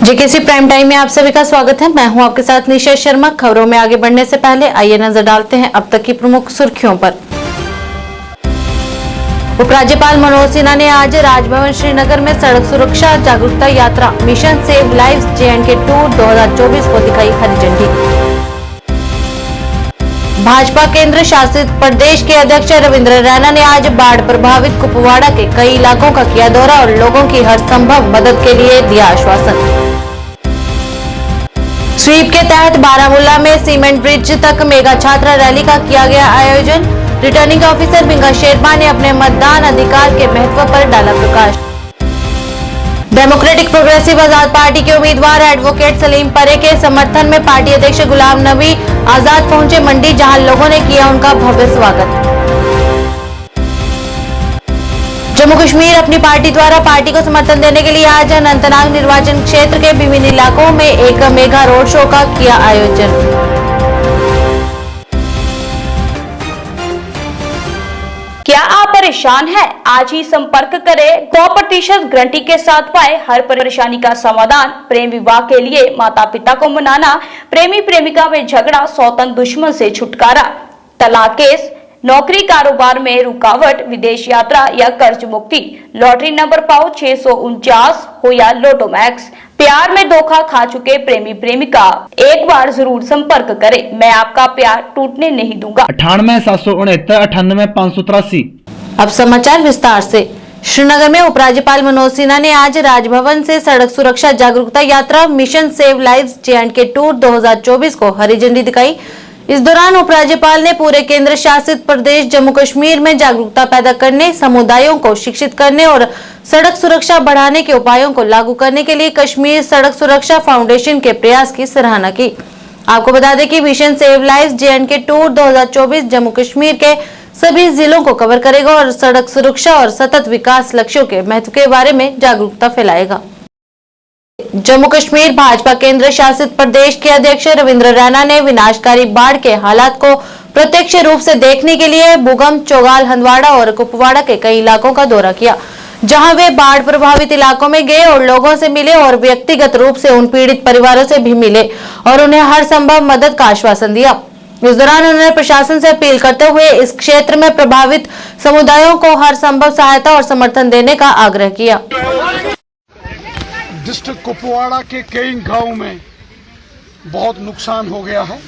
JKC prime time में आप सभी का स्वागत है। मैं हूं आपके साथ निशा शर्मा। खबरों में आगे बढ़ने से पहले आइए नजर डालते हैं अब तक की प्रमुख सुर्खियों पर। उपराज्यपाल मनोज सिन्हा ने आज राजभवन श्रीनगर में सड़क सुरक्षा जागरूकता यात्रा mission save lives J&K tour 2024 को दिखाई हरी झंडी। भाजपा केंद्र शासित प्रदेश के अध्यक्ष रविंद्र रैना ने आज बाढ़ प्रभावित कुपवाड़ा के कई इलाकों का किया दौरा और लोगों की हर संभव मदद के लिए दिया आश्वासन। स्वीप के तहत बारामूला में सीमेंट ब्रिज तक मेगा छात्रा रैली का किया गया आयोजन। रिटर्निंग ऑफिसर बिंगा शेरपा ने अपने मतदान अधिकार के महत्व पर डाला प्रकाश। डेमोक्रेटिक प्रोग्रेसिव आजाद पार्टी के उम्मीदवार एडवोकेट सलीम परे के समर्थन में पार्टी अध्यक्ष गुलाम नबी आजाद पहुंचे मंडी, जहां लोगों ने किया उनका भव्य स्वागत। जम्मू कश्मीर अपनी पार्टी द्वारा पार्टी को समर्थन देने के लिए आज अनंतनाग निर्वाचन क्षेत्र के विभिन्न इलाकों में एक मेगा रोड शो का किया आयोजन। क्या आप परेशान हैं? आज ही संपर्क करें। 100% गारंटी के साथ पाए हर परेशानी का समाधान। प्रेम विवाह के लिए माता पिता को मनाना, प्रेमी प्रेमिका में झगड़ा, सौतन दुश्मन से छुटकारा, तलाक केस, नौकरी कारोबार में रुकावट, विदेश यात्रा या कर्ज मुक्ति, लॉटरी नंबर पाओ 649 हो या लोटो मैक्स, प्यार में धोखा खा चुके प्रेमी प्रेमिका, एक बार जरूर संपर्क करें। मैं आपका प्यार टूटने नहीं दूंगा। 98 769 98 583। अब समाचार विस्तार से। श्रीनगर में उपराज्यपाल मनोज सिन्हा ने आज राजभवन से सड़क सुरक्षा जागरूकता यात्रा mission save lives J&K tour 2024 को हरी झंडी दिखाई। इस दौरान उपराज्यपाल ने पूरे केंद्र शासित प्रदेश जम्मू कश्मीर में जागरूकता पैदा करने, समुदायों को शिक्षित करने और सड़क सुरक्षा बढ़ाने के उपायों को लागू करने के लिए कश्मीर सड़क सुरक्षा फाउंडेशन के प्रयास की सराहना की। आपको बता दें कि mission save lives J&K tour 2024 Jammu Kashmir के सभी जिलों को कवर करेगा और सड़क सुरक्षा और सतत विकास लक्ष्यों के महत्व के बारे में जागरूकता फैलाएगा। जम्मू कश्मीर भाजपा केंद्र शासित प्रदेश के अध्यक्ष रविंद्र रैना ने विनाशकारी बाढ़ के हालात को प्रत्यक्ष रूप से देखने के लिए बुगम, चौगाल, हंदवाड़ा और कुपवाड़ा के कई इलाकों का दौरा किया, जहां वे बाढ़ प्रभावित इलाकों में गए और लोगों से मिले और व्यक्तिगत रूप से उन पीड़ित परिवारों से भी मिले और उन्हें हर संभव मदद का आश्वासन दिया। इस दौरान उन्होंने प्रशासन से अपील करते हुए इस क्षेत्र में प्रभावित समुदायों को हर संभव सहायता और समर्थन देने का आग्रह किया। डिस्ट्रिक्ट कुपवाड़ा के कई गांव में बहुत नुकसान हो गया है।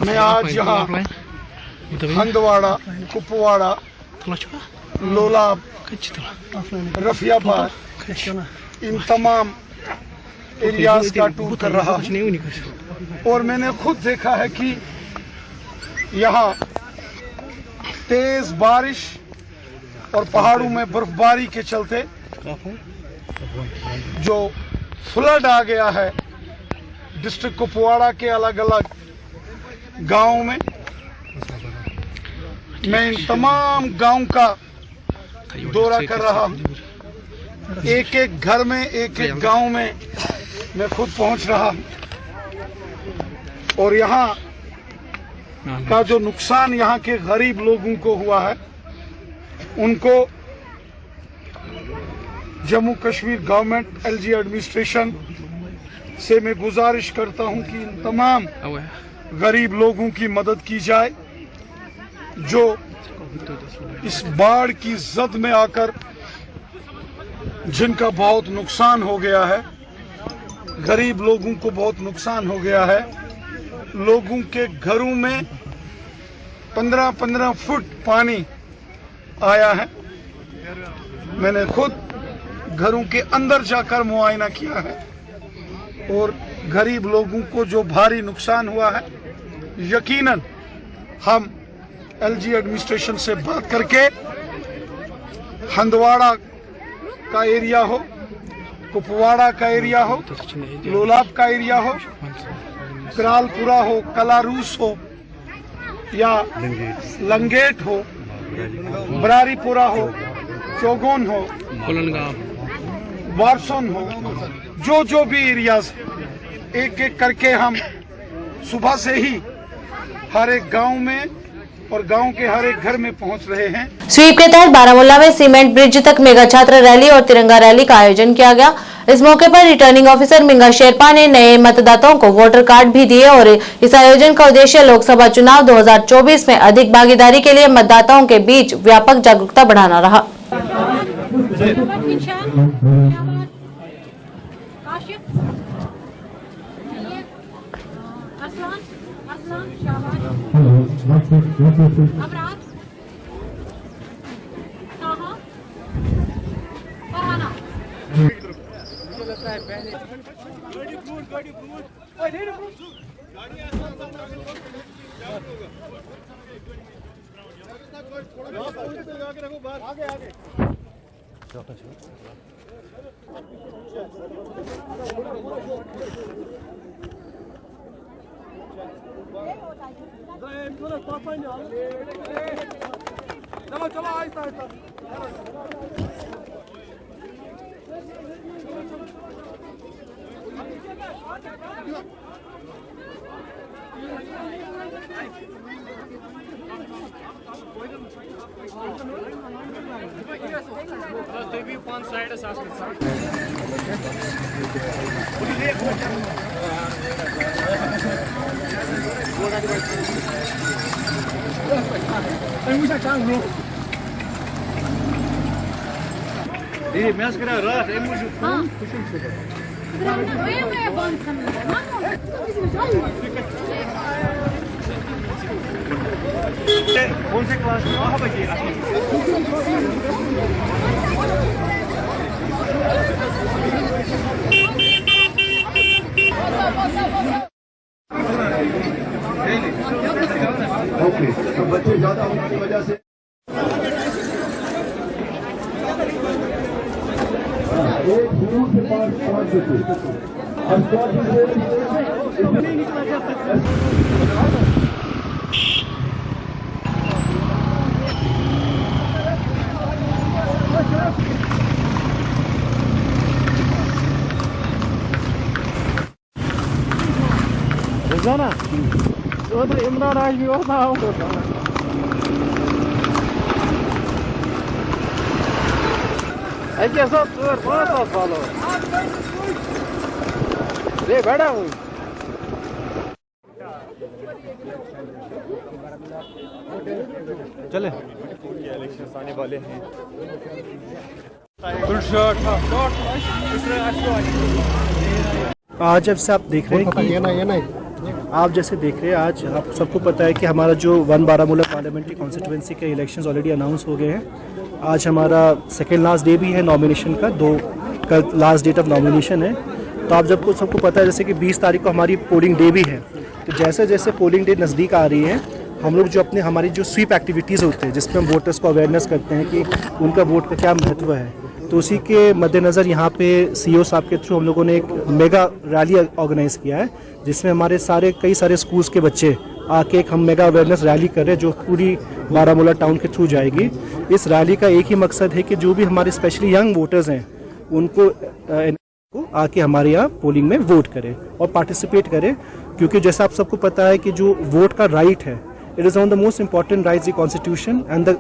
मैं आज यहाँ हंदवाड़ा, कुपवाड़ा, लोलाब, रफियाबाद, इन तमाम एरियाज का टूर कर रहा हूँ और मैंने खुद देखा है कि यहाँ तेज बारिश और पहाड़ों में बर्फबारी के चलते जो फ्लड आ गया है डिस्ट्रिक्ट कुपवाड़ा के अलग अलग गांवों में। मैं इन तमाम गांव का दौरा कर रहा हूं। एक एक घर में, एक एक गांव में मैं खुद पहुंच रहा हूं और यहाँ का जो नुकसान यहाँ के गरीब लोगों को हुआ है, उनको Jammu Kashmir government LG administration से मैं गुजारिश करता हूं कि इन तमाम गरीब लोगों की मदद की जाए जो इस बाढ़ की जद में आकर जिनका बहुत नुकसान हो गया है। गरीब लोगों को बहुत नुकसान हो गया है। लोगों के घरों में 15-15 फुट पानी आया है। मैंने खुद घरों के अंदर जाकर मुआयना किया है और गरीब लोगों को जो भारी नुकसान हुआ है, यकीनन हम LG एडमिनिस्ट्रेशन से बात करके हंदवाड़ा का एरिया हो, कुपवाड़ा का एरिया हो, लोलाब का एरिया हो, करालपुरा हो, कलारूस हो या लंगेट हो, बरारीपुरा हो, चौगोन हो, वारसोन हो, जो भी एरियाज एक एक करके हम सुबह से ही हर एक गांव में और गांव के हर एक घर में पहुंच रहे हैं। स्वीप के तहत बारामूला में सीमेंट ब्रिज तक मेगा छात्र रैली और तिरंगा रैली का आयोजन किया गया। इस मौके पर रिटर्निंग ऑफिसर मिंगा शेरपा ने नए मतदाताओं को वोटर कार्ड भी दिए और इस आयोजन का उद्देश्य लोकसभा चुनाव 2024 में अधिक भागीदारी के लिए मतदाताओं के बीच व्यापक जागरूकता बढ़ाना रहा। कौन से क्लास में वहाँ बजे ओके, तो बच्चे ज्यादा होने की वजह से एक शुरू से 5 बच्चे रोजाना तो इमरान आज भी होता ऐसे सब 5 सालों रे बड़ा हूँ चले इलेक्शन आने वाले हैं। आज जब से आप देख रहे हैं कि आप जैसे देख रहे हैं आज आप सबको पता है कि हमारा जो 1 बारामूला पार्लियामेंट्री कॉन्स्टिट्यूंसी के इलेक्शंस ऑलरेडी अनाउंस हो गए हैं। आज हमारा सेकेंड लास्ट डे भी है नॉमिनेशन का, कल लास्ट डेट ऑफ नॉमिनेशन है। तो आप जब सबको पता है जैसे कि 20 तारीख को हमारी पोलिंग डे भी है। तो जैसे जैसे पोलिंग डे नज़दीक आ रही है हम लोग जो हमारी जो स्वीप एक्टिविटीज़ होते हैं जिसमें हम वोटर्स को अवेयरनेस करते हैं कि उनका वोट का क्या महत्व है, तो उसी के मद्देनज़र यहाँ पे सीईओ साहब के थ्रू हम लोगों ने एक मेगा रैली ऑर्गेनाइज़ किया है जिसमें हमारे कई सारे स्कूल्स के बच्चे आके एक हम मेगा अवेयरनेस रैली कर रहे हैं जो पूरी बारामूला टाउन के थ्रू जाएगी। इस रैली का एक ही मकसद है कि जो भी हमारे स्पेशली यंग वोटर्स हैं उनको आके हमारे यहाँ पोलिंग में वोट करें और पार्टिसिपेट करें, क्योंकि जैसा आप सबको पता है कि जो वोट का राइट है it is one of the most important rights the constitution and the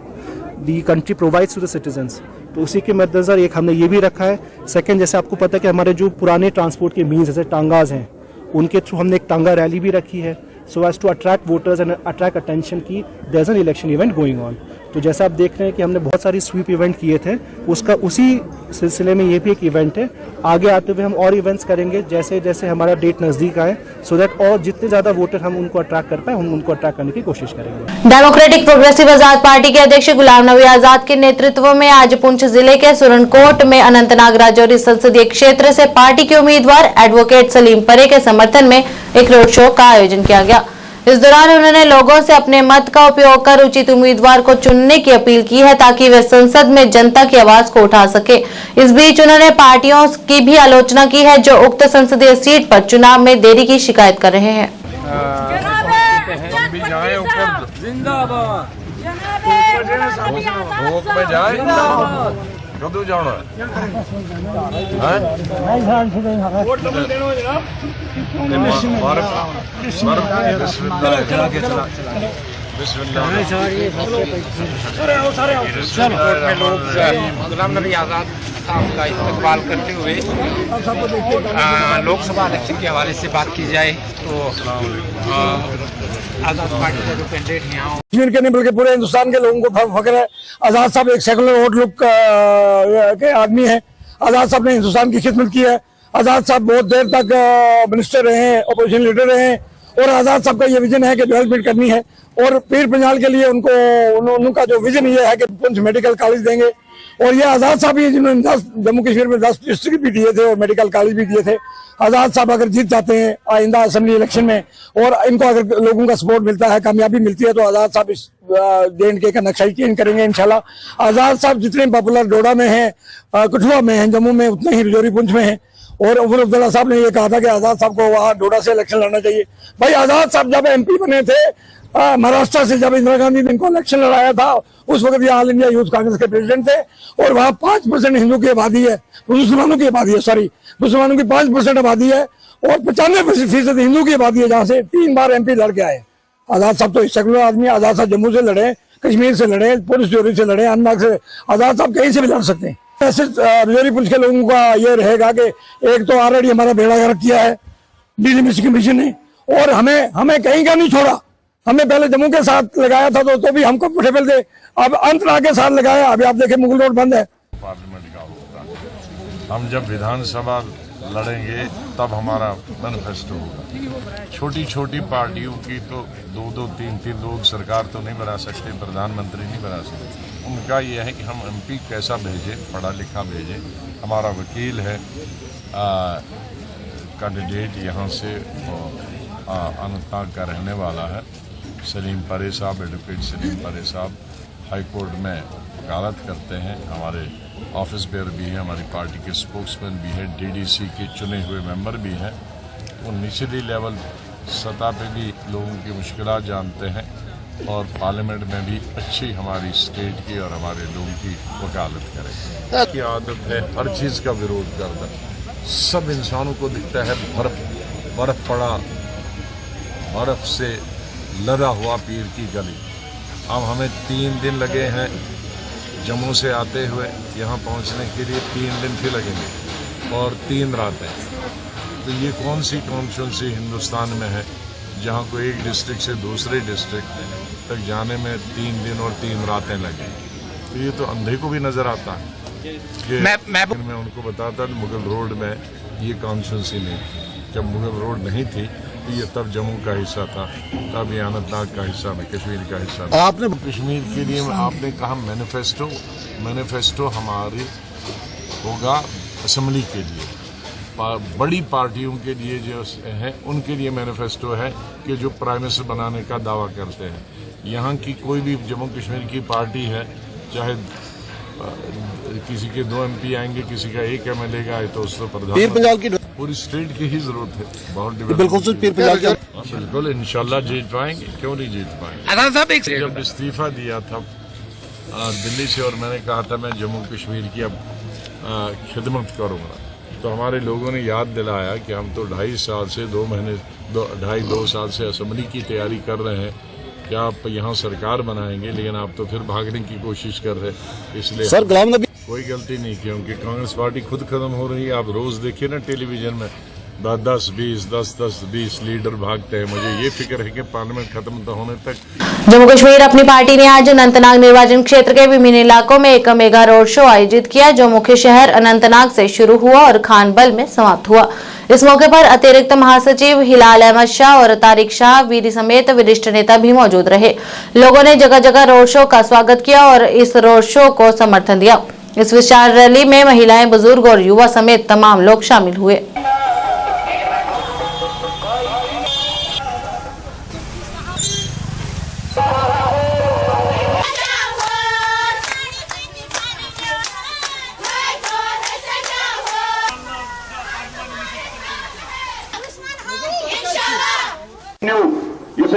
country provides to the citizens. तो उसी के मद्देनजर एक हमने ये भी रखा है। सेकंड, जैसे आपको पता है कि हमारे जो पुराने ट्रांसपोर्ट के मीन्स जैसे टांगाज हैं उनके थ्रू हमने एक टांगा रैली भी रखी है so as to attract voters and attract attention की there is an election event going on. तो जैसा आप देख रहे हैं कि हमने बहुत सारी स्वीप इवेंट किए थे, उसका उसी सिलसिले में ये भी एक इवेंट है। आगे आते हुए हम और इवेंट्स करेंगे जैसे जैसे हमारा डेट नज़दीक आए, सो दैट और जितने ज़्यादा वोटर हम उनको अट्रैक्ट कर पाए हम उनको अट्रैक्ट करने की कोशिश करेंगे। डेमोक्रेटिक प्रोग्रेसिव आजाद पार्टी के अध्यक्ष गुलाम नबी आजाद के नेतृत्व में आज पुंछ जिले के सुरनकोट में अनंतनाग राजौरी संसदीय क्षेत्र से पार्टी के उम्मीदवार एडवोकेट सलीम परे के समर्थन में एक रोड शो का आयोजन किया गया। इस दौरान उन्होंने लोगों से अपने मत का उपयोग कर उचित उम्मीदवार को चुनने की अपील की है ताकि वे संसद में जनता की आवाज को उठा सके। इस बीच उन्होंने पार्टियों की भी आलोचना की है जो उक्त संसदीय सीट पर चुनाव में देरी की शिकायत कर रहे हैं। कदू जाना गुलाम नबी आज़ाद साहब का इस्तेमाल करते हुए लोकसभा इलेक्शन के हवाले से बात की जाए तो आज़ाद पार्टी का जो कैंडिडेट है यहाँ कश्मीर के नहीं बल्कि पूरे हिंदुस्तान के लोगों को फख्र है। आज़ाद साहब एक सेकुलर आउटलुक के आदमी हैं। आज़ाद साहब ने हिंदुस्तान की खिदमत की है। आज़ाद साहब बहुत देर तक मिनिस्टर रहे हैं, अपोजिशन लीडर रहे हैं और आज़ाद साहब का ये विजन है कि डेवलपमेंट करनी है और पीर पंजाल के लिए उनका जो विजन ये है कि पुंछ मेडिकल कॉलेज देंगे और ये आज़ाद साहब ही जिन्होंने जम्मू कश्मीर में 10 डिस्ट्रिक्ट भी दिए थे और मेडिकल कॉलेज भी दिए थे। आज़ाद साहब अगर जीत जाते हैं आइंदा असेंबली इलेक्शन में और इनको अगर लोगों का सपोर्ट मिलता है, कामयाबी मिलती है तो आज़ाद साहब इस JNK का नक्शा ही चेंज करेंगे इंशाल्लाह। आज़ाद साहब जितने पॉपुलर डोडा में हैं, कठुआ में हैं, जम्मू में, उतने ही रजौरी पुंछ में हैं। और उमर अब्दुल्ला साहब ने ये कहा था कि आज़ाद साहब को वहाँ डोडा से इलेक्शन लड़ना चाहिए। भाई आज़ाद साहब जब MP बने थे महाराष्ट्र से, जब इंदिरा गांधी ने इनको इलेक्शन लड़ाया था, उस वक्त ये ऑल इंडिया यूथ कांग्रेस के प्रेसिडेंट थे और वहाँ 5% हिंदू की आबादी है, मुसलमानों की आबादी है, सॉरी मुसलमानों की 5% आबादी है और 95% हिंदू की आबादी है, जहाँ से 3 बार MP लड़ के आए। आज़ाद साहब तो सेकुलर आदमी। आज़ाद साहब जम्मू से लड़े, कश्मीर से लड़े, पुंछ जोरी से लड़े, अनंतनाग से, आज़ाद साहब कहीं से भी लड़ सकते हैं। ऐसे रजौरी पुंछ के लोगों का ये रहेगा कि एक तो ऑलरेडी हमारा बेड़ा गर्क किया है डिलिमिटेशन कमीशन ने और हमें कहीं का नहीं छोड़ा। हमने पहले जम्मू के साथ लगाया था तो भी हम कंफर्टेबल थे, अब अनंतनाग के साथ लगाया। अभी आप देखें मुगल रोड बंद है। पार्लियामेंट का होगा, हम जब विधानसभा लड़ेंगे तब हमारा मैनिफेस्टो होगा। छोटी छोटी पार्टियों की तो 2-2, 3-3 लोग सरकार तो नहीं बना सकते, प्रधानमंत्री नहीं बना सकते। उनका ये है कि हम MP कैसा भेजें, पढ़ा लिखा भेजें। हमारा वकील है कैंडिडेट यहाँ से अनंतनाग का रहने वाला है, सलीम परे साहब, एडवोकेट सलीम परे साहब हाई कोर्ट में वकालत करते हैं। हमारे ऑफिस बेयर भी है, हमारी पार्टी के स्पोक्समैन भी है, DDC के चुने हुए मेंबर भी हैं। वो निचली लेवल सतह पे भी लोगों की मुश्किलात जानते हैं और पार्लियामेंट में भी अच्छी हमारी स्टेट की और हमारे लोगों की वकालत करेंगे। की आदत है हर चीज़ का विरोध करना। सब इंसानों को दिखता है बर्फ पड़ा, बर्फ से लदा हुआ पीर की गली। अब हमें 3 दिन लगे हैं जम्मू से आते हुए यहाँ पहुँचने के लिए, 3 दिन फिर लगेंगे और 3 रातें। तो ये कौन सी कॉन्स्टिट्यूंसी हिंदुस्तान में है जहाँ को एक डिस्ट्रिक्ट से दूसरे डिस्ट्रिक्ट तक जाने में 3 दिन और 3 रातें लगे? तो ये तो अंधे को भी नजर आता है कि मैं उनको बताता मुगल रोड में ये कॉन्स्टिट्यूंसी नहीं थी। जब मुगल रोड नहीं थी तो ये तब जम्मू का हिस्सा था, तब ये अनंतनाग का हिस्सा में कश्मीर का हिस्सा था। आपने कश्मीर के लिए आपने कहा मैनिफेस्टो हमारी होगा असेंबली के लिए, बड़ी पार्टियों के लिए जो है उनके लिए मैनिफेस्टो है कि जो प्राइम मिनिस्टर बनाने का दावा करते हैं। यहाँ की कोई भी जम्मू कश्मीर की पार्टी है, चाहे किसी के 2 MP आएंगे, किसी का 1 MLA का है, तो उसको प्रधान की पूरी स्टेट की ही जरूरत है। बहुत बिल्कुल इंशाल्लाह जीत पाएंगे, क्यों नहीं जीत पाएंगे। जब इस्तीफा दिया था दिल्ली से और मैंने कहा था मैं जम्मू कश्मीर की अब खिदमत करूँगा, तो हमारे लोगों ने याद दिलाया कि हम तो 2.5 साल से 2 साल से असेंबली की तैयारी कर रहे हैं, क्या आप यहाँ सरकार बनाएंगे, लेकिन आप तो फिर भागने की कोशिश कर रहे हैं। इसलिए सर गुलाम नबी कोई गलती नहीं, क्योंकि कांग्रेस पार्टी खुद खत्म हो रही है। आप रोज देखिए ना टेलीविजन में 10-20 लीडर भागते हैं। मुझे ये फिक्र है कि पार्लियामेंट खत्म तो होने तक। जम्मू कश्मीर अपनी पार्टी ने आज अनंतनाग निर्वाचन क्षेत्र के विभिन्न इलाकों में एक मेगा रोड शो आयोजित किया, जो मुख्य शहर अनंतनाग से शुरू हुआ और खानबल में समाप्त हुआ। इस मौके पर अतिरिक्त महासचिव हिलाल अहमद शाह और तारिक शाह वीरी समेत वरिष्ठ नेता भी मौजूद रहे। लोगों ने जगह जगह रोड शो का स्वागत किया और इस रोड शो को समर्थन दिया। इस विशाल रैली में महिलाएं, बुजुर्ग और युवा समेत तमाम लोग शामिल हुए।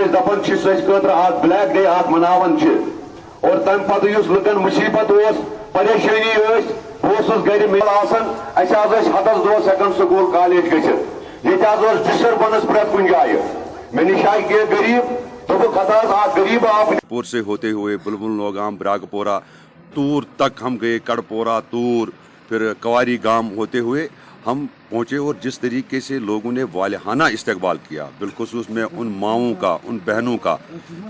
दपान आज ब्लैक डे आज मनावान और तम पत लुकन मुसीबत परेशानी बहुत गर हतस दोस हेकान स्कूल कॉलेज गि डिस्टर्बेंस प्रेत कुन जाए मे नश गरीब तो वो खता गरीब आप पुर से होते हुए बुलबुल नौगाम ब्रागपोरा तूर तक हम गए, कड़पोरा तूर, फिर कवारी गांव होते हुए हम पहुंचे और जिस तरीके से लोगों ने वालिहाना इस्तकबाल किया, बिलखुसूस मैं उन माओं का, उन बहनों का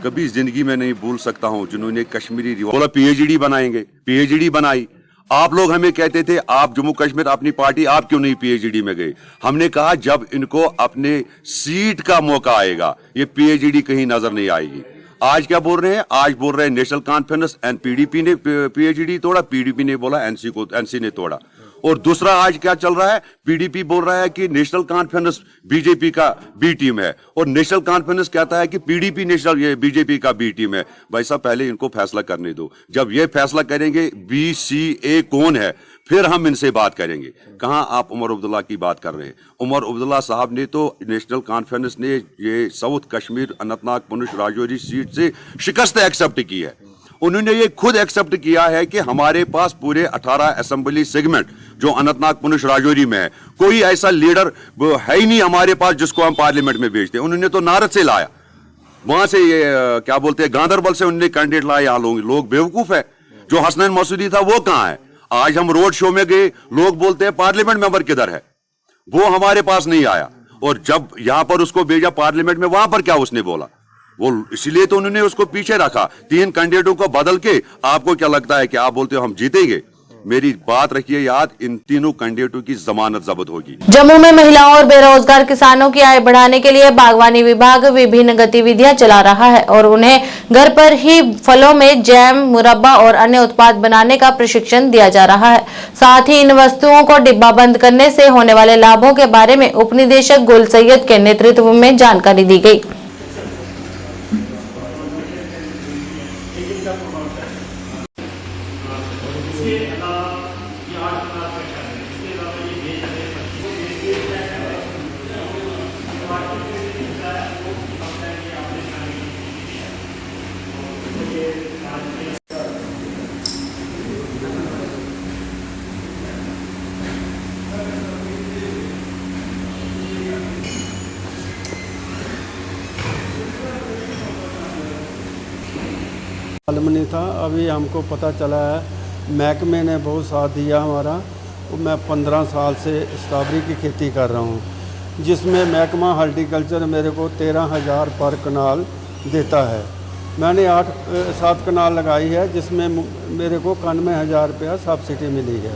कभी जिंदगी में नहीं भूल सकता हूं जिन्होंने कश्मीरी बोला पीएचडी बनाएंगे, पीएचडी बनाई। आप लोग हमें कहते थे आप जम्मू कश्मीर अपनी पार्टी आप क्यों नहीं पीएचडी में गए? हमने कहा जब इनको अपने सीट का मौका आएगा ये पीएचडी कहीं नजर नहीं आएगी। आज क्या बोल रहे हैं? आज बोल रहे हैं नेशनल कॉन्फ्रेंस एंड पीडीपी ने पीएचडी तोड़ा, पीडीपी ने बोला एनसी ने तोड़ा। और दूसरा आज क्या चल रहा है? पीडीपी बोल रहा है कि नेशनल कॉन्फ्रेंस बीजेपी का बी टीम है और नेशनल कॉन्फ्रेंस कहता है कि पीडीपी नेशनल ये बीजेपी का बी टीम है। भाई साहब पहले इनको फैसला करने दो, जब ये फैसला करेंगे BCA कौन है फिर हम इनसे बात करेंगे। कहां आप उमर अब्दुल्ला की बात कर रहे हैं? उमर अब्दुल्ला साहब ने तो नेशनल कॉन्फ्रेंस ने ये साउथ कश्मीर अनंतनाग पुंछ राजौरी सीट से शिकस्त एक्सेप्ट की है। उन्होंने ये खुद एक्सेप्ट किया है कि हमारे पास पूरे 18 असेंबली सेगमेंट जो अनंतनाग पुंछ राजौरी में है, कोई ऐसा लीडर है ही नहीं हमारे पास जिसको हम पार्लियामेंट में भेजते। उन्होंने तो नारद से लाया, वहां से ये क्या बोलते हैं गांधरबल से उन्होंने कैंडिडेट लाया। यहाँ लोग बेवकूफ है। जो हसनैन मसूदी था वो कहां है? आज हम रोड शो में गए, लोग बोलते हैं पार्लियामेंट मेंबर किधर है? वो हमारे पास नहीं आया। और जब यहां पर उसको भेजा पार्लियामेंट में, वहां पर क्या उसने बोला? वो इसलिए तो उन्होंने उसको पीछे रखा। 3 कैंडिडेटों को बदल के आपको क्या लगता है कि आप बोलते हो हम जीतेंगे? मेरी बात रखिए याद, इन तीनों कैंडिडेटों की जमानत जब्त होगी। जम्मू में महिलाओं और बेरोजगार किसानों की आय बढ़ाने के लिए बागवानी विभाग विभिन्न गतिविधियां चला रहा है और उन्हें घर पर ही फलों में जैम, मुरब्बा और अन्य उत्पाद बनाने का प्रशिक्षण दिया जा रहा है। साथ ही इन वस्तुओं को डिब्बा बंद करने से होने वाले लाभों के बारे में उप निदेशक गुल सैयद के नेतृत्व में जानकारी दी गई। मालूम नहीं था, अभी हमको पता चला है। महकमे ने बहुत साथ दिया हमारा। मैं 15 साल से स्ट्रॉबेरी की खेती कर रहा हूँ, जिसमें महकमा हॉर्टिकल्चर मेरे को 13,000 पर कनाल देता है। मैंने 7 कनाल लगाई है, जिसमें मेरे को 91,000 रुपया सब्सिडी मिली है।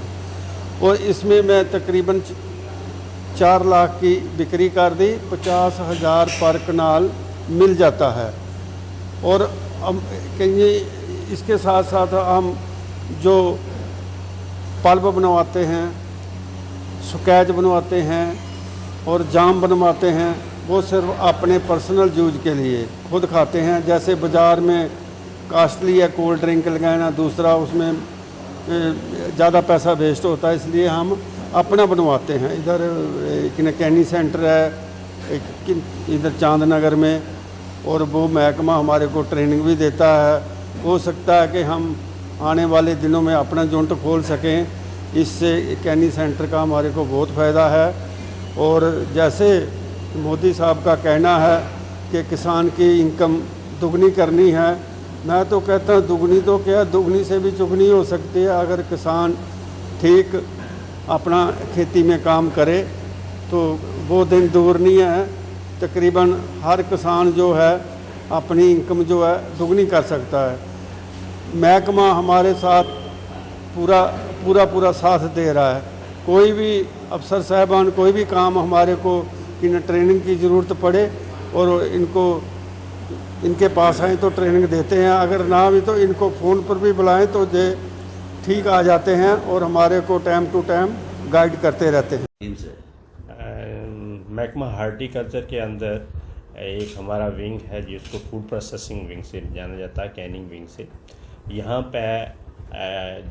और इसमें मैं तकरीबन 4 लाख की बिक्री कर दी, 50,000 पर कनाल मिल जाता है। और अब कहीं इसके साथ साथ हम जो पल्प बनवाते हैं, स्केच बनवाते हैं और जाम बनवाते हैं, वो सिर्फ अपने पर्सनल यूज के लिए खुद खाते हैं। जैसे बाज़ार में कास्टली है कोल्ड ड्रिंक लगाना, दूसरा उसमें ज़्यादा पैसा वेस्ट होता है, इसलिए हम अपना बनवाते हैं। इधर एक कैनी सेंटर है, एक इधर चांदनगर में, और वो महकमा हमारे को ट्रेनिंग भी देता है। हो सकता है कि हम आने वाले दिनों में अपना यूनिट खोल सकें। इससे कैनी सेंटर का हमारे को बहुत फ़ायदा है। और जैसे मोदी साहब का कहना है कि किसान की इनकम दुगनी करनी है, मैं तो कहता हूँ दुगनी तो क्या, दुगनी से भी चुगनी हो सकती है। अगर किसान ठीक अपना खेती में काम करे तो वो दिन दूर नहीं है। तकरीबन हर किसान जो है अपनी इनकम जो है दुगनी कर सकता है। महकमा हमारे साथ पूरा साथ दे रहा है। कोई भी अफसर साहबान कोई भी काम हमारे को इन ट्रेनिंग की ज़रूरत पड़े और इनके पास आएँ तो ट्रेनिंग देते हैं। अगर ना भी तो इनको फ़ोन पर भी बुलाएं तो ये ठीक आ जाते हैं और हमारे को टाइम टू टाइम गाइड करते रहते हैं। महकमा हार्टिकल्चर के अंदर एक हमारा विंग है जिसको फूड प्रोसेसिंग विंग से जाना जाता है, कैनिंग विंग से। यहाँ पे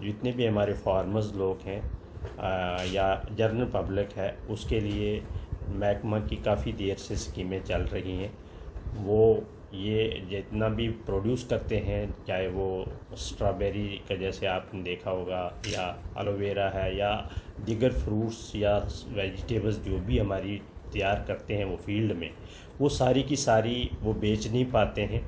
जितने भी हमारे फार्मर्स लोग हैं या जनरल पब्लिक है, उसके लिए महकमा की काफ़ी देर से स्कीमें चल रही हैं। वो ये जितना भी प्रोड्यूस करते हैं, चाहे वो स्ट्रॉबेरी का जैसे आपने देखा होगा, या एलोवेरा है, या दीगर फ्रूट्स या वेजिटेबल्स जो भी हमारी तैयार करते हैं वो फील्ड में, वो सारी की सारी वो बेच नहीं पाते हैं,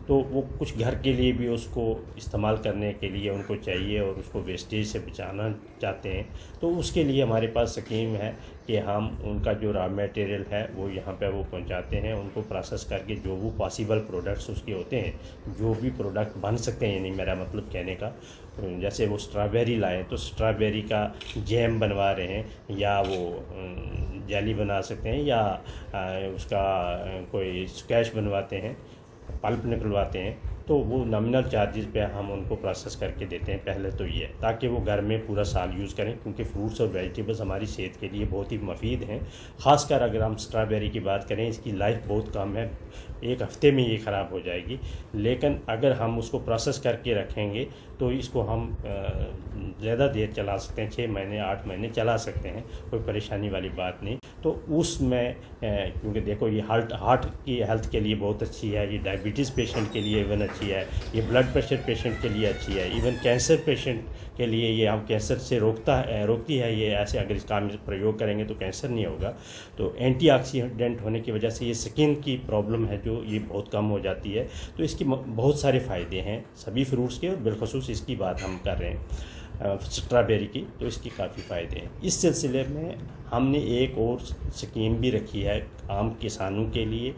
तो वो कुछ घर के लिए भी उसको इस्तेमाल करने के लिए उनको चाहिए और उसको वेस्टेज से बचाना चाहते हैं। तो उसके लिए हमारे पास स्कीम है कि हम उनका जो रॉ मटेरियल है वो यहाँ पे वो पहुँचाते हैं, उनको प्रोसेस करके जो वो पॉसिबल प्रोडक्ट्स उसके होते हैं, जो भी प्रोडक्ट बन सकते हैं, यानी मेरा मतलब कहने का, जैसे वो स्ट्रॉबेरी लाएँ तो स्ट्रॉबेरी का जैम बनवा रहे हैं, या वो जेली बना सकते हैं, या उसका कोई स्क्वैश बनवाते हैं, पल्प निकलवाते हैं, तो वो नॉमिनल चार्जेस पे हम उनको प्रोसेस करके देते हैं। पहले तो ये ताकि वो घर में पूरा साल यूज़ करें, क्योंकि फ्रूट्स और वेजिटेबल्स हमारी सेहत के लिए बहुत ही मुफीद हैं। ख़ासकर अगर हम स्ट्रॉबेरी की बात करें, इसकी लाइफ बहुत कम है, 1 हफ़्ते में ये ख़राब हो जाएगी, लेकिन अगर हम उसको प्रोसेस करके रखेंगे तो इसको हम ज़्यादा देर चला सकते हैं, 6 महीने 8 महीने चला सकते हैं, कोई परेशानी वाली बात नहीं। तो उसमें क्योंकि देखो ये हार्ट की हेल्थ के लिए बहुत अच्छी है, ये डायबिटीज़ पेशेंट के लिए इवन अच्छी है, ये ब्लड प्रेशर पेशेंट के लिए अच्छी है, इवन कैंसर पेशेंट के लिए ये हम कैंसर से रोकती है ये, ऐसे अगर इसका हम प्रयोग करेंगे तो कैंसर नहीं होगा। तो एंटीऑक्सीडेंट होने की वजह से ये स्किन की प्रॉब्लम है जो ये बहुत कम हो जाती है। तो इसकी बहुत सारे फ़ायदे हैं सभी फ्रूट्स के, और बिलखसूस इसकी बात हम कर रहे हैं स्ट्रॉबेरी की, तो इसकी काफ़ी फ़ायदे हैं। इस सिलसिले में हमने एक और स्कीम भी रखी है आम किसानों के लिए,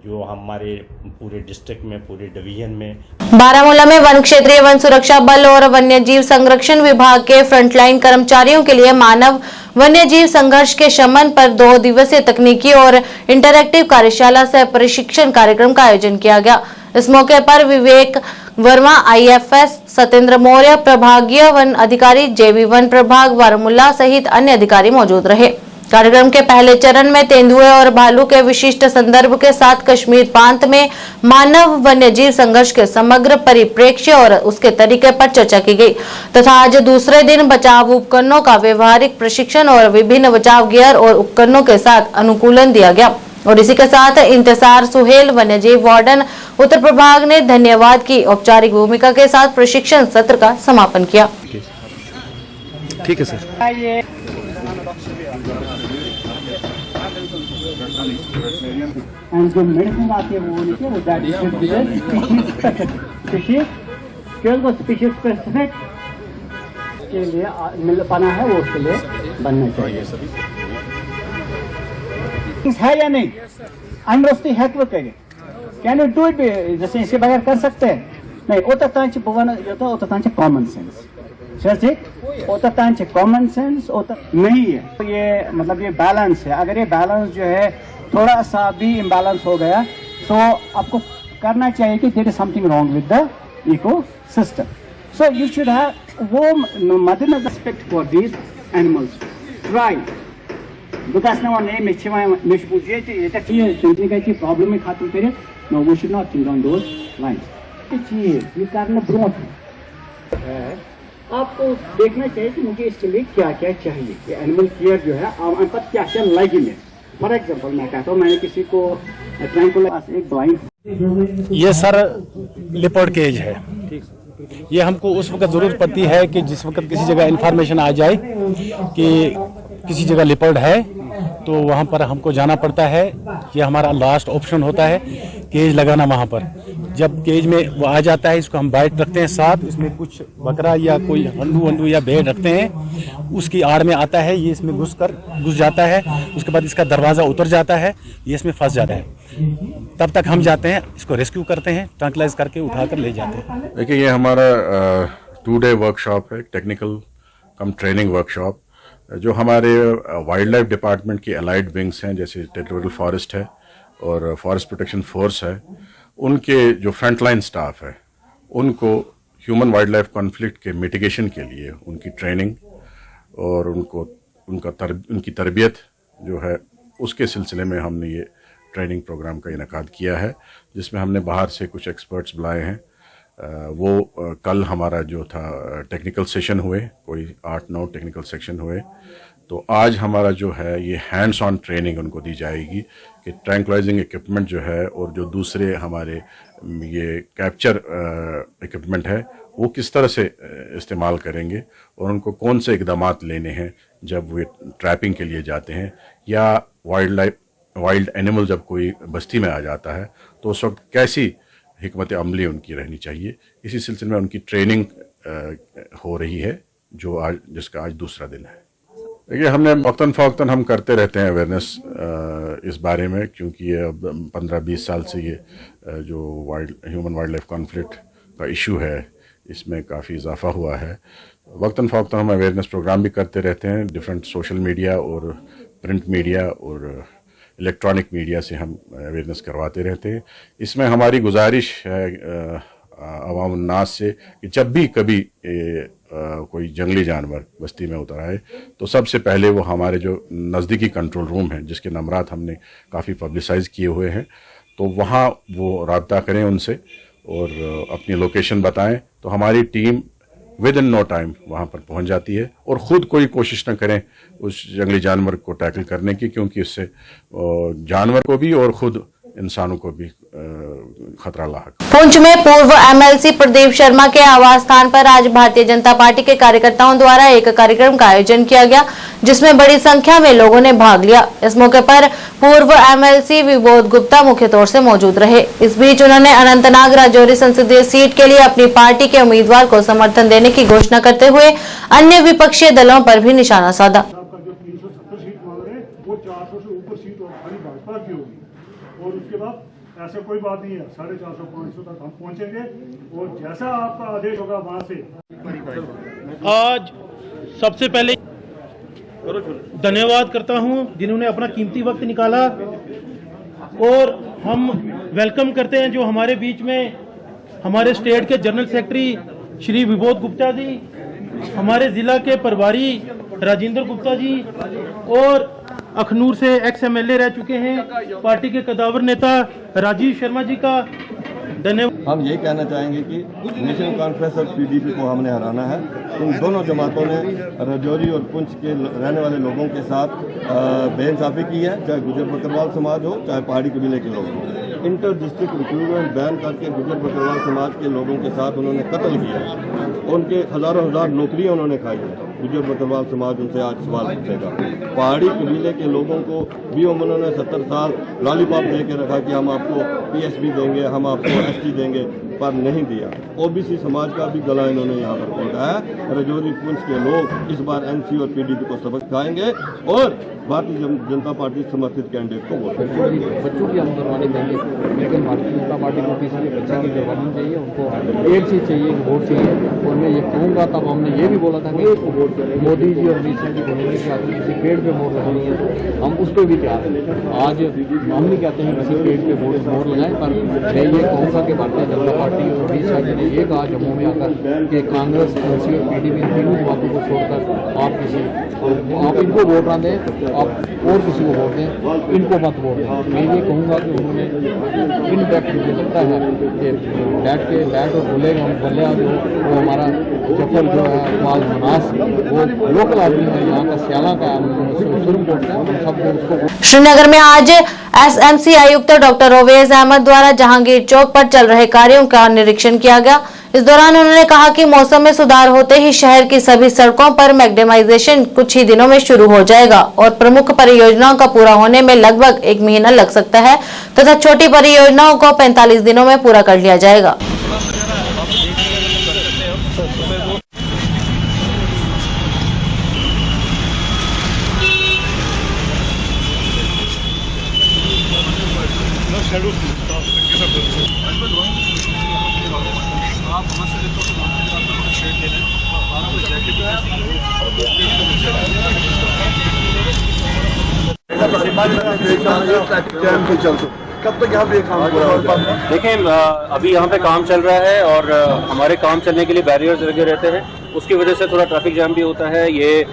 जो हमारे पूरे डिस्ट्रिक्ट में, पूरे डिवीजन में। बारामूला में वन क्षेत्रीय वन सुरक्षा बल और वन्य जीव संरक्षण विभाग के फ्रंटलाइन कर्मचारियों के लिए मानव वन्य जीव संघर्ष के शमन पर 2 दिवसीय तकनीकी और इंटरैक्टिव कार्यशाला सह प्रशिक्षण कार्यक्रम का आयोजन किया गया। इस मौके पर विवेक वर्मा IFS, सत्येंद्र मौर्य प्रभागीय वन अधिकारी JB वन प्रभाग बारामूला सहित अन्य अधिकारी मौजूद रहे। कार्यक्रम के पहले चरण में तेंदुए और भालू के विशिष्ट संदर्भ के साथ कश्मीर प्रांत में मानव वन्य जीव संघर्ष के समग्र परिप्रेक्ष्य और उसके तरीके पर चर्चा की गई, तथा आज दूसरे दिन बचाव उपकरणों का व्यवहारिक प्रशिक्षण और विभिन्न बचाव गियर और उपकरणों के साथ अनुकूलन दिया गया। और इसी के साथ इंतजार सुहेल वन्यजीव वार्डन उत्तर प्रभाग ने धन्यवाद की औपचारिक भूमिका के साथ प्रशिक्षण सत्र का समापन किया। ठीक है सर। जो मेडिसिन आती है वो नीचे वो स्पीशीज स्पेसिफिक के लिए मिल पाना है, वो उसके लिए बनना चाहिए। है या नहीं अंडरस्टी है तो कैन यू डू इट, जैसे इसके बगैर कर सकते हैं नहीं, ओततांच भवन ओततांच कॉमन सेंस ओततांच कॉमन सेंस नहीं है। तो ये मतलब ये बैलेंस है, अगर ये बैलेंस जो है थोड़ा सा भी इम्बैलेंस हो गया तो आपको करना चाहिए कि there is something wrong with the ecosystem. So you should have वो मदनजर respect for these animals right, because ना ने मेश पूछिए ये टेक्निकल की प्रॉब्लम में खातिर करें no we should not think on those lines. चीज ये कारण ब्रोथ आपको देखना चाहिए कि मुझे इसके लिए क्या क्या चाहिए, ये एनिमल केयर जो है आम पर क्या क्या लगे। फॉर एग्जाम्पल मैं कहता हूँ, मैंने किसी को एक ब्लाइंड ये सर लिपर्ड केज है, ये हमको उस वक्त ज़रूरत पड़ती है कि जिस वक्त किसी जगह इंफॉर्मेशन आ जाए कि किसी जगह लिपर्ड है तो वहाँ पर हमको जाना पड़ता है। ये हमारा लास्ट ऑप्शन होता है केज लगाना वहाँ पर। जब केज में वो आ जाता है, इसको हम बाइट रखते हैं साथ, इसमें कुछ बकरा या कोई हंडू या भेड़ रखते हैं, उसकी आड़ में आता है, ये इसमें घुस जाता है, उसके बाद इसका दरवाज़ा उतर जाता है, ये इसमें फंस जाता है। तब तक हम जाते हैं, इसको रेस्क्यू करते हैं, ट्रंकलाइज करके उठाकर ले जाते हैं। देखिए ये हमारा 2 डे वर्कशॉप है, टेक्निकल कम ट्रेनिंग वर्कशॉप, जो हमारे वाइल्ड लाइफ डिपार्टमेंट की अलाइड विंग्स हैं, जैसे टेरिटोरियल फॉरेस्ट है और फॉरेस्ट प्रोटेक्शन फोर्स है, उनके जो फ्रंटलाइन स्टाफ है उनको ह्यूमन वाइल्ड लाइफ कॉन्फ्लिक्ट के मिटिगेशन के लिए उनकी ट्रेनिंग और उनकी तरबियत जो है उसके सिलसिले में हमने ये ट्रेनिंग प्रोग्राम का इनेकाद किया है, जिसमें हमने बाहर से कुछ एक्सपर्ट्स बुलाए हैं। वो कल हमारा जो था टेक्निकल सेशन हुए, कोई 8-9 टेक्निकल सेक्शन हुए, तो आज हमारा जो है ये हैंड्स ऑन ट्रेनिंग उनको दी जाएगी कि ट्रैंक्विलाइजिंग इक्विपमेंट जो है और जो दूसरे हमारे ये कैप्चर इक्विपमेंट है वो किस तरह से इस्तेमाल करेंगे और उनको कौन से इकदामात लेने हैं जब वे ट्रैपिंग के लिए जाते हैं या वाइल्ड एनिमल जब कोई बस्ती में आ जाता है तो उस वक्त कैसी हिकमत अमली उनकी रहनी चाहिए। इसी सिलसिले में उनकी ट्रेनिंग हो रही है जिसका आज दूसरा दिन है। देखिए, हमने वक्तन फ़वक्तन हम करते रहते हैं अवेयरनेस इस बारे में, क्योंकि ये अब 15-20 साल से ये जो ह्यूमन वाइल्ड लाइफ कॉन्फ्लिक्ट का इशू है इसमें काफ़ी इजाफा हुआ है। वक्तन फ़वक्तन हम अवेयरनेस प्रोग्राम भी करते रहते हैं, डिफरेंट सोशल मीडिया और प्रिंट मीडिया और इलेक्ट्रॉनिक मीडिया से हम अवेयरनेस करवाते रहते हैं। इसमें हमारी गुजारिश है अवाम उन्नास से कि जब भी कभी कोई जंगली जानवर बस्ती में उतर आए तो सबसे पहले वो हमारे जो नज़दीकी कंट्रोल रूम हैं, जिसके नंबरात हमने काफ़ी पब्लिसाइज़ किए हुए हैं, तो वहाँ वो रब्ता करें उनसे और अपनी लोकेशन बताएं, तो हमारी team within no time वहाँ पर पहुँच जाती है और ख़ुद कोई कोशिश न करें उस जंगली जानवर को टैकल करने की, क्योंकि इससे जानवर को भी और ख़ुद इंसानों को भी खतरा लाक। पुंछ में पूर्व एमएलसी प्रदीप शर्मा के आवास स्थान पर आज भारतीय जनता पार्टी के कार्यकर्ताओं द्वारा एक कार्यक्रम का आयोजन किया गया, जिसमें बड़ी संख्या में लोगों ने भाग लिया। इस मौके पर पूर्व एमएलसी विबोध गुप्ता मुख्य तौर से मौजूद रहे। इस बीच उन्होंने अनंतनाग राजौरी संसदीय सीट के लिए अपनी पार्टी के उम्मीदवार को समर्थन देने की घोषणा करते हुए अन्य विपक्षी दलों पर भी निशाना साधा। और उसके बाद ऐसा कोई बात नहीं है, 450-500 तक हम पहुंचेंगे और जैसा आपका आदेश होगा वहां से। आज सबसे पहले धन्यवाद करता हूं जिन्होंने अपना कीमती वक्त निकाला और हम वेलकम करते हैं जो हमारे बीच में हमारे स्टेट के जनरल सेक्रेटरी श्री विबोध गुप्ता जी, हमारे जिला के प्रभारी राजेंद्र गुप्ता जी और अखनूर से एक्स एमएलए रह चुके हैं पार्टी के कदावर नेता राजीव शर्मा जी का धन्यवाद। हम यही कहना चाहेंगे कि नेशनल कॉन्फ्रेंस और पीडीपी को हमने हराना है। इन दोनों जमातों ने राजौरी और पुंछ के रहने वाले लोगों के साथ बेइंसाफी की है, चाहे गुजर बकरवाल समाज हो चाहे पहाड़ी कबीले के लोग हों। इंटर डिस्ट्रिक्ट रिक्रूटमेंट बैन करके गुजर बकरवाल समाज के लोगों के साथ उन्होंने कत्ल किया, उनके हज़ारों हज़ार नौकरियां उन्होंने खाई हैं। गुजर बकरवाल समाज उनसे आज सवाल पूछेगा। पहाड़ी कबीले के लोगों को भी उन्होंने 70 साल लॉलीपॉप दे के रखा कि हम आपको पीएसबी देंगे, हम आपको एसटी देंगे, पर नहीं दिया। ओबीसी समाज का भी गला इन्होंने यहाँ पर पहुँचा है। राजौरी पुंछ के लोग इस बार एनसी और पीडीपी को सबक खाएंगे और भारतीय जनता पार्टी समर्थित कैंडिडेट को वोट देंगे। बच्चों की हम करवानी देंगे, लेकिन भारतीय जनता पार्टी को किसी भी बच्चे की करवानी चाहिए, उनको एक चीज़ चाहिए, वोट चाहिए। और मैं ये कहूँगा, तब हमने ये भी बोला था कि मोदी जी और अमित शाह जी बोलेंगे कि आपको किसी पेड़ पे मोहर लगानी है, हम उस पर भी तैयार हैं। आज हम नहीं कहते हैं किसी पेड़ पे मोहर लगाएं, पर मैं ये कहूँगा कि भारतीय जनता पार्टी और अमित शाह जी ने ये कहा जम्मू में आकर कि कांग्रेस, एनसी और पीडीपी तीनों जमातों को छोड़कर आप इनको वोट ना दें, आप और किसी को वोट दें, इनको मत वोट दें। मैं ये कहूँगा कि उन्होंने इनफैक्ट मुझे लगता है कि बैठ और बोलेगा हम बल्ले जो वो हमारा जफर जो है माल मनास वो लोकल आदमी है, यहाँ का सियाला का सुप्रीम कोर्ट का, हम सबको उसको। श्रीनगर में आज एसएमसी आयुक्त डॉक्टर ओवैस अहमद द्वारा जहांगीर चौक पर चल रहे कार्यों का निरीक्षण किया गया। इस दौरान उन्होंने कहा कि मौसम में सुधार होते ही शहर की सभी सड़कों पर मैग्नेमाइजेशन कुछ ही दिनों में शुरू हो जाएगा और प्रमुख परियोजनाओं का पूरा होने में लगभग 1 महीना लग सकता है तथा छोटी परियोजनाओं को 45 दिनों में पूरा कर लिया जाएगा। कब तक यहाँ पे काम देखें, अभी यहाँ पे काम चल रहा है और हमारे काम चलने के लिए बैरियर्स लगे रहते हैं, उसकी वजह से थोड़ा ट्रैफिक जाम भी होता है। ये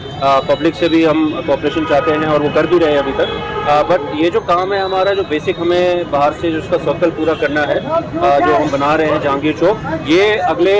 पब्लिक से भी हम कोऑपरेशन चाहते हैं और वो कर भी रहे हैं अभी तक। बट ये जो काम है हमारा, जो बेसिक हमें बाहर से जो उसका सर्कल पूरा करना है, जो हम बना रहे हैं जहांगीर चौक, ये अगले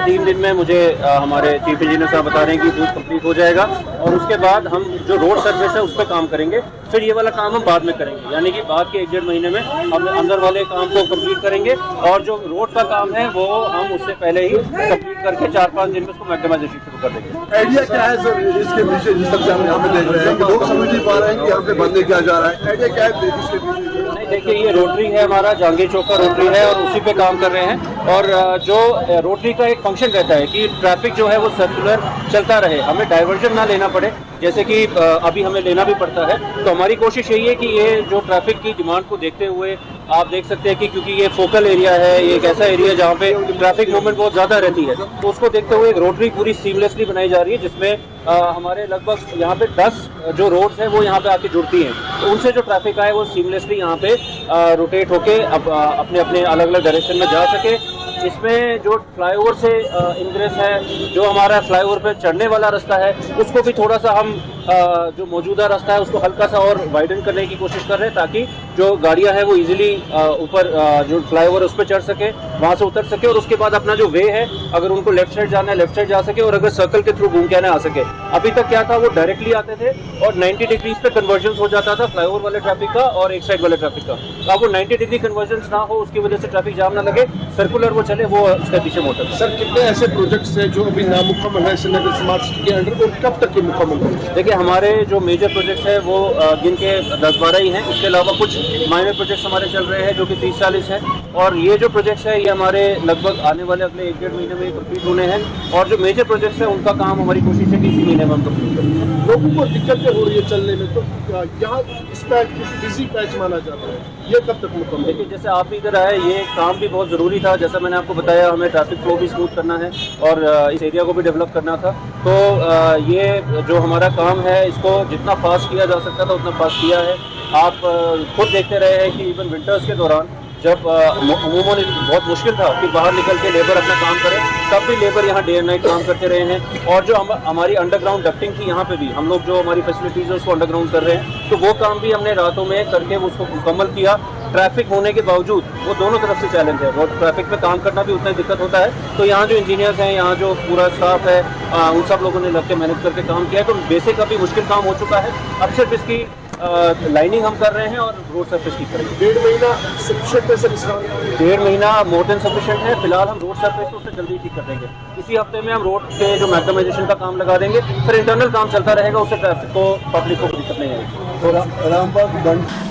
3 दिन में मुझे हमारे चीफ इंजीनियर साहब बता रहे हैं कि वो कंप्लीट हो जाएगा। और उसके बाद हम जो रोड सर्विस है उस पर काम करेंगे। फिर ये वाला काम हम बाद में करेंगे, यानी कि बाद के 1-1.5 महीने में हम अंदर वाले काम को कंप्लीट करेंगे। और जो रोड का काम है वो हम उससे पहले ही कंप्लीट करके 4-5 दिन में उसको मैक्सिमाइजेशन शुरू कर देंगे। आइडिया क्या है सर इसके पीछे, जिस तरह से हम यहाँ पे देख रहे हैं कि लोग समझ नहीं पा रहे हैं कि यहाँ पे बनने क्या जा रहा है, आइडिया क्या है इसके पीछे? नहीं, देखिए ये रोटरी है, हमारा जहांगीर चौक का रोटरी है और उसी पे काम कर रहे हैं। और जो रोटरी का एक फंक्शन रहता है कि ट्रैफिक जो है वो सर्कुलर चलता रहे, हमें डाइवर्जन ना लेना पड़े, जैसे कि अभी हमें लेना भी पड़ता है। तो हमारी कोशिश यही है कि ये जो ट्रैफिक की डिमांड को देखते हुए आप देख सकते हैं कि क्योंकि ये फोकल एरिया है, ये एक ऐसा एरिया जहाँ पे ट्रैफिक मूवमेंट बहुत ज़्यादा रहती है, तो उसको देखते हुए एक रोटरी पूरी सीमलेसली बनाई जा रही है, जिसमें हमारे लगभग यहाँ पे 10 जो रोड्स हैं वो यहाँ पे आके जुड़ती हैं। तो उनसे जो ट्रैफिक आए वो सीमलेसली यहाँ पे रोटेट होके अपने अपने अलग अलग डायरेक्शन में जा सके। इसमें जो फ्लाईओवर से इंग्रेस है, जो हमारा फ्लाईओवर पे चढ़ने वाला रास्ता है, उसको भी थोड़ा सा हम जो मौजूदा रास्ता है उसको हल्का सा और वाइडन करने की कोशिश कर रहे हैं, ताकि जो गाड़ियां हैं वो इजीली ऊपर जो फ्लाईओवर उस पर चढ़ सके, वहां से उतर सके और उसके बाद अपना जो वे है, अगर उनको लेफ्ट साइड जाना है लेफ्ट साइड जा सके और अगर सर्कल के थ्रू घूम के आना आ सके। अभी तक क्या था, वो डायरेक्टली आते थे और 90 डिग्रीज पे कन्वर्जन हो जाता था फ्लाईओवर वाले ट्रैफिक का और एक साइड वाले ट्रैफिक का। अब वो 90 डिग्री कन्वर्जन ना हो, उसकी वजह से ट्रैफिक जाम ना लगे, सर्कुलर वो चले, वो उसके पीछे मोटर। सर कितने ऐसे प्रोजेक्ट्स हैं जो अभी नामुकम्मल है श्रीनगर स्मार्ट सिटी के अंडर, और कब तक ये मुकम्मल होंगे? देखिए हमारे जो मेजर प्रोजेक्ट्स हैं वो गिन के 10-12 ही हैं। इसके अलावा कुछ माइनर प्रोजेक्ट्स हमारे चल रहे हैं जो कि 30-40 हैं। और ये जो प्रोजेक्ट्स है ये हमारे लगभग आने वाले अगले 1-1.5 महीने में कंप्लीट होने हैं। और जो मेजर प्रोजेक्ट्स हैं उनका काम हमारी कोशिश है कि इसी महीने में हम कंप्लीट करें। लोगों को दिक्कतें हो रही है चलने में, तो यहाँ इस पैच बिजी पैच माना जाता है, ये कब तक मुकम्मल? देखिए जैसे आप इधर आए, ये काम भी बहुत ज़रूरी था। जैसा मैंने आपको बताया, हमें ट्रैफिक फ्लो भी स्मूथ करना है और इस एरिया को भी डेवलप करना था। तो ये जो हमारा काम है इसको जितना फास्ट किया जा सकता था उतना फास्ट किया है। आप खुद देखते रहे हैं कि इवन विंटर्स के दौरान जब अमूमन बहुत मुश्किल था कि बाहर निकल के लेबर अपना काम करे, तब भी लेबर यहाँ डे एंड नाइट काम करते रहे हैं। और जो हमारी अंडरग्राउंड डक्टिंग थी, यहाँ पे भी हम लोग जो हमारी फैसिलिटीज़ है उसको अंडरग्राउंड कर रहे हैं, तो वो काम भी हमने रातों में करके उसको मुकम्मल किया। ट्रैफिक होने के बावजूद वो दोनों तरफ से चैलेंज है, रोड ट्रैफिक में काम करना भी उतना ही दिक्कत होता है। तो यहाँ जो इंजीनियर्स हैं, यहाँ जो पूरा स्टाफ है, उन सब लोगों ने लग के मेहनत करके काम किया है। तो बेसिक अभी मुश्किल काम हो चुका है, अब सिर्फ इसकी लाइनिंग हम कर रहे हैं और रोड सरफेस ठीक करेंगे। 1.5 महीना सफिशिएंट है सर इसका? 1.5 महीना मोर देन सफिशिएंट है। फिलहाल हम रोड सरफेस को उससे जल्दी ठीक कर देंगे। इसी हफ्ते में हम रोड के जो मैक्सिमाइजेशन का काम लगा देंगे, फिर इंटरनल काम चलता रहेगा, उससे ट्रैफिक को पब्लिक को दिक्कत नहीं आएगी।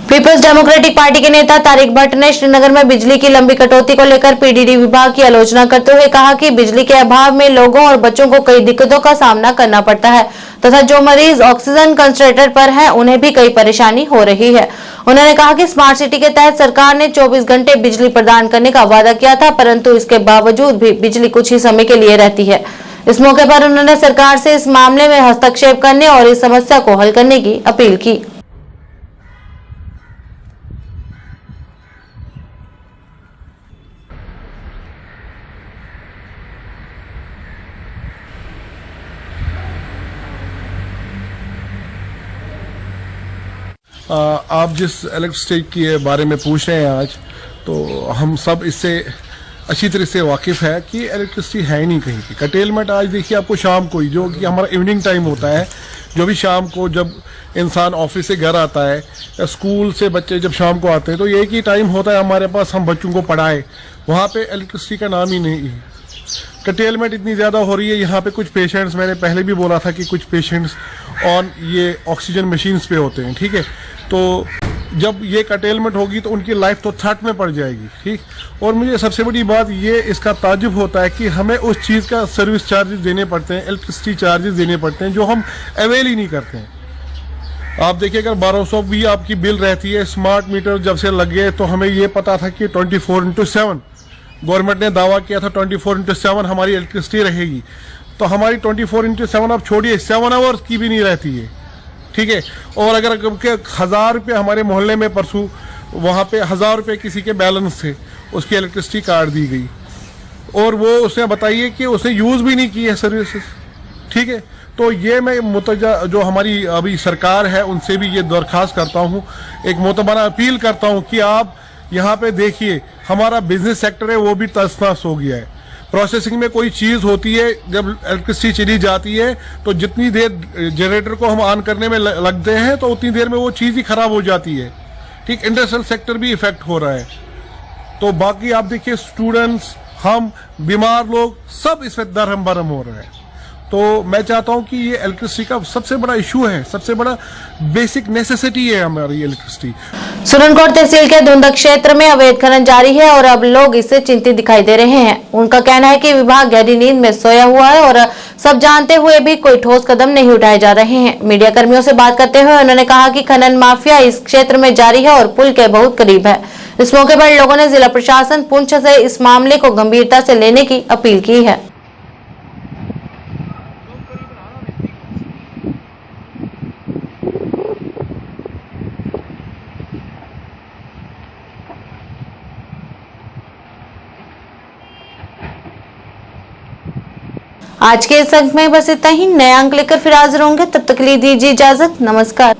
पीपल्स डेमोक्रेटिक पार्टी के नेता तारिक भट्ट ने श्रीनगर में बिजली की लंबी कटौती को लेकर पीडीडी विभाग की आलोचना करते हुए कहा कि बिजली के अभाव में लोगों और बच्चों को कई दिक्कतों का सामना करना पड़ता है तथा जो मरीज ऑक्सीजन कंसंट्रेटर पर हैं उन्हें भी कई परेशानी हो रही है। उन्होंने कहा कि स्मार्ट सिटी के तहत सरकार ने 24 घंटे बिजली प्रदान करने का वादा किया था, परंतु इसके बावजूद भी बिजली कुछ ही समय के लिए रहती है। इस मौके पर उन्होंने सरकार से इस मामले में हस्तक्षेप करने और इस समस्या को हल करने की अपील की। आप जिस इलेक्ट्रिसिटी के बारे में पूछ रहे हैं आज, तो हम सब इससे अच्छी तरह से वाकिफ़ है कि इलेक्ट्रिसिटी है ही नहीं कहीं की। कटेलमेंट आज देखिए आपको शाम को ही, जो कि हमारा इवनिंग टाइम होता है, जो भी शाम को जब इंसान ऑफिस से घर आता है या स्कूल से बच्चे जब शाम को आते हैं, तो एक ही टाइम होता है हमारे पास, हम बच्चों को पढ़ाएं। वहाँ पे इलेक्ट्रिसिटी का नाम ही नहीं है। कटेलमेंट इतनी ज़्यादा हो रही है। यहाँ पे कुछ पेशेंट्स, मैंने पहले भी बोला था कि कुछ पेशेंट्स ऑन ये ऑक्सीजन मशीन्स पे होते हैं, ठीक है। तो जब ये कटेलमेंट होगी तो उनकी लाइफ तो थ्रेट में पड़ जाएगी, ठीक। और मुझे सबसे बड़ी बात ये इसका ताजुब होता है कि हमें उस चीज़ का सर्विस चार्जेस देने पड़ते हैं, इलेक्ट्रिसिटी चार्जेस देने पड़ते हैं, जो हम अवेल ही नहीं करते हैं। आप देखिए, अगर 1200 भी आपकी बिल रहती है, स्मार्ट मीटर जब से लग गए तो हमें ये पता था कि 24/7 गवर्नमेंट ने दावा किया था 24/7 हमारी इलेक्ट्रिसिटी रहेगी। तो हमारी 24/7 आप छोड़िए, 7 आवर्स की भी नहीं रहती है, ठीक है। और अगर 1000 रुपये हमारे मोहल्ले में परसों वहाँ पे 1000 रुपये किसी के बैलेंस थे, उसकी इलेक्ट्रिसिटी काट दी गई और वो उसने बताइए कि उसने यूज़ भी नहीं की है सर्विसेज। ठीक है, तो ये मैं मुतजा जो हमारी अभी सरकार है उनसे भी ये दरख्वास्त करता हूँ, एक मोतबाना अपील करता हूँ कि आप यहाँ पे देखिए हमारा बिजनेस सेक्टर है वो भी तहस-नहस हो गया है। प्रोसेसिंग में कोई चीज़ होती है, जब इलेक्ट्रिसिटी चली जाती है तो जितनी देर जनरेटर को हम ऑन करने में लगते हैं तो उतनी देर में वो चीज़ ही खराब हो जाती है। ठीक, इंडस्ट्रियल सेक्टर भी इफेक्ट हो रहा है। तो बाकी आप देखिए स्टूडेंट्स, हम बीमार लोग सब इसमें दरहम बरहम हो रहे हैं। तो मैं चाहता हूं कि ये इलेक्ट्रिसिटी का सबसे बड़ा इशू है, सबसे बड़ा बेसिक नेसेसिटी है हमारी इलेक्ट्रिसिटी। सुरनकोट तहसील के धुंध क्षेत्र में अवैध खनन जारी है और अब लोग इससे चिंतित दिखाई दे रहे हैं। उनका कहना है कि विभाग गहरी नींद में सोया हुआ है और सब जानते हुए भी कोई ठोस कदम नहीं उठाए जा रहे हैं। मीडिया कर्मियों से बात करते हुए उन्होंने कहा कि खनन माफिया इस क्षेत्र में जारी है और पुल के बहुत करीब है। इस मौके पर लोगों ने जिला प्रशासन पुंछ से इस मामले को गंभीरता से लेने की अपील की है। आज के इस अंक में बस इतना ही। नया अंक लेकर फिर हाजिर होंगे, तब तक के लिए दीजिए इजाजत। नमस्कार।